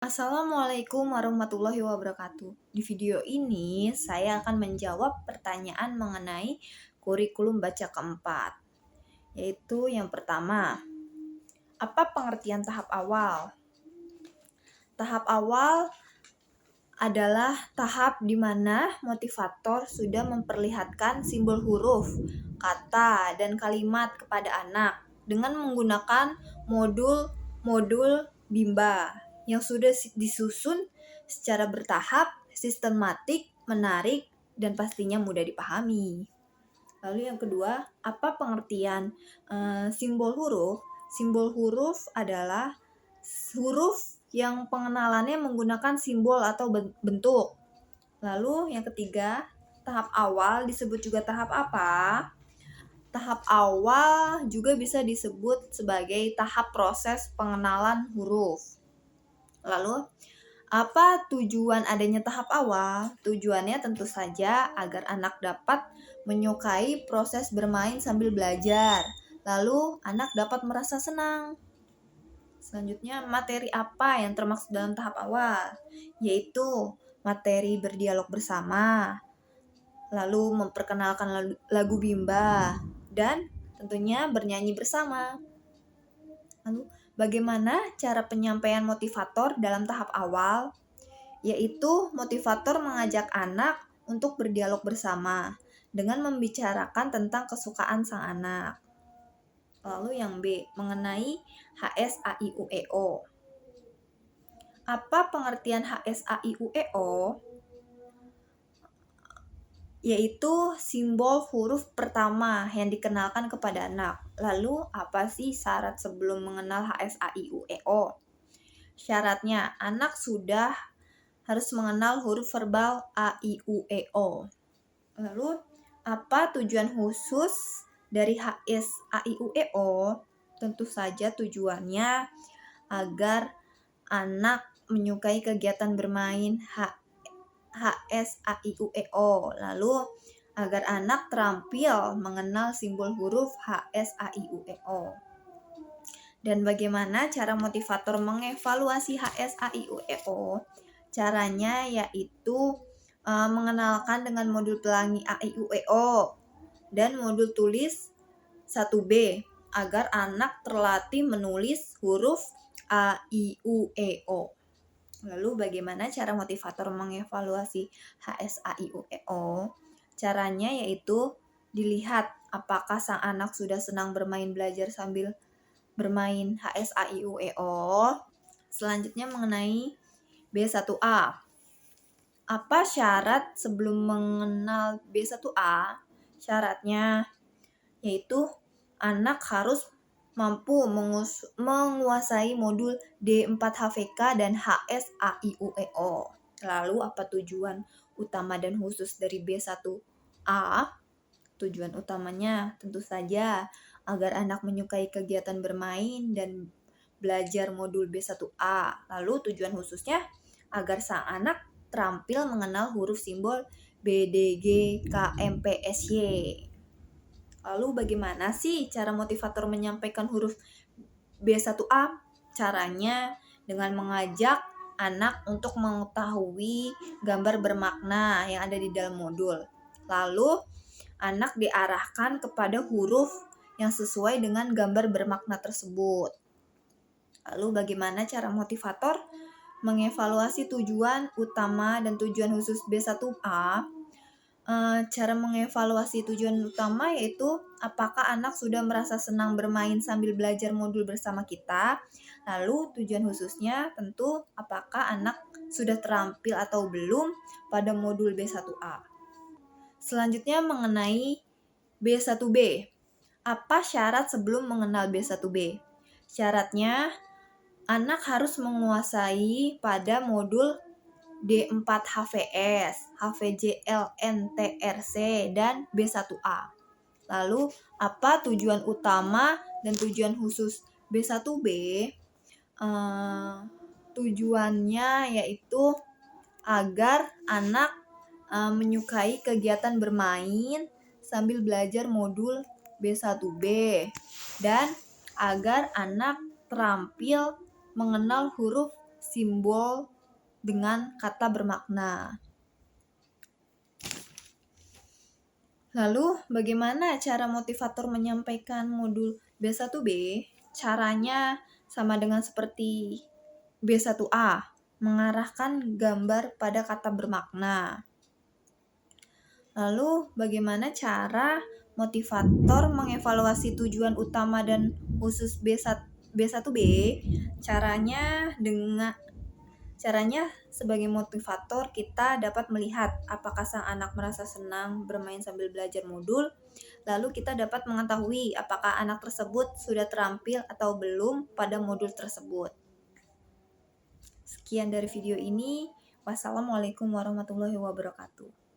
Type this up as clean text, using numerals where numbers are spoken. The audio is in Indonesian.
Assalamualaikum warahmatullahi wabarakatuh. Di video ini, saya akan menjawab pertanyaan mengenai kurikulum baca keempat, yaitu yang pertama, apa pengertian tahap awal? Tahap awal adalah tahap di mana motivator sudah memperlihatkan simbol huruf, kata, dan kalimat kepada anak dengan menggunakan modul Bimba yang sudah disusun secara bertahap, sistematik, menarik, dan pastinya mudah dipahami. Lalu yang kedua, apa pengertian simbol huruf? Simbol huruf adalah huruf yang pengenalannya menggunakan simbol atau bentuk. Lalu yang ketiga, tahap awal disebut juga tahap apa? Tahap awal juga bisa disebut sebagai tahap proses pengenalan huruf. Lalu, apa tujuan adanya tahap awal? Tujuannya tentu saja agar anak dapat menyukai proses bermain sambil belajar. Lalu, anak dapat merasa senang. Selanjutnya, materi apa yang termaksud dalam tahap awal? Yaitu materi berdialog bersama, lalu memperkenalkan lagu Bimba, dan tentunya bernyanyi bersama. Lalu, bagaimana cara penyampaian motivator dalam tahap awal? Yaitu motivator mengajak anak untuk berdialog bersama dengan membicarakan tentang kesukaan sang anak. Lalu yang B, mengenai HSAIUEO. Apa pengertian HSAIUEO? Yaitu simbol huruf pertama yang dikenalkan kepada anak. Lalu apa sih syarat sebelum mengenal HSAIUEO? Syaratnya anak sudah harus mengenal huruf verbal A, I, U, E, O. Lalu apa tujuan khusus dari HSAIUEO? Tentu saja tujuannya agar anak menyukai kegiatan bermain HSAIUEO. Lalu agar anak terampil mengenal simbol huruf HSAIUEO. Dan bagaimana cara motivator mengevaluasi HSAIUEO? Caranya yaitu mengenalkan dengan modul pelangi AIUEO dan modul tulis 1B agar anak terlatih menulis huruf AIUEO. Lalu bagaimana cara motivator mengevaluasi HSAIUEO? Caranya yaitu dilihat apakah sang anak sudah senang bermain belajar sambil bermain HSAIUEO. Selanjutnya mengenai B1A. Apa syarat sebelum mengenal B1A? Syaratnya yaitu anak harus mampu menguasai modul D4HVK dan HSAIUEO. Lalu apa tujuan utama dan khusus dari B1A? Tujuan utamanya tentu saja agar anak menyukai kegiatan bermain dan belajar modul B1A. Lalu tujuan khususnya agar sang anak terampil mengenal huruf simbol BDGKMPSY. Lalu bagaimana sih cara motivator menyampaikan huruf B1A? Caranya dengan mengajak anak untuk mengetahui gambar bermakna yang ada di dalam modul. Lalu anak diarahkan kepada huruf yang sesuai dengan gambar bermakna tersebut. Lalu bagaimana cara motivator mengevaluasi tujuan utama dan tujuan khusus B1A? Cara mengevaluasi tujuan utama yaitu apakah anak sudah merasa senang bermain sambil belajar modul bersama kita. Lalu tujuan khususnya tentu apakah anak sudah terampil atau belum pada modul B1A. Selanjutnya mengenai B1B. Apa syarat sebelum mengenal B1B? Syaratnya anak harus menguasai pada modul D4HVS, HVJLNTRC, dan B1A. Lalu, apa tujuan utama dan tujuan khusus B1B? Tujuannya yaitu agar anak menyukai kegiatan bermain sambil belajar modul B1B dan agar anak terampil mengenal huruf simbol dengan kata bermakna. Lalu, bagaimana cara motivator menyampaikan modul B1B? Caranya sama dengan seperti B1A, mengarahkan gambar pada kata bermakna. Lalu, bagaimana cara motivator mengevaluasi tujuan utama dan khusus B1B? Caranya sebagai motivator kita dapat melihat apakah sang anak merasa senang bermain sambil belajar modul. Lalu kita dapat mengetahui apakah anak tersebut sudah terampil atau belum pada modul tersebut. Sekian dari video ini. Wassalamualaikum warahmatullahi wabarakatuh.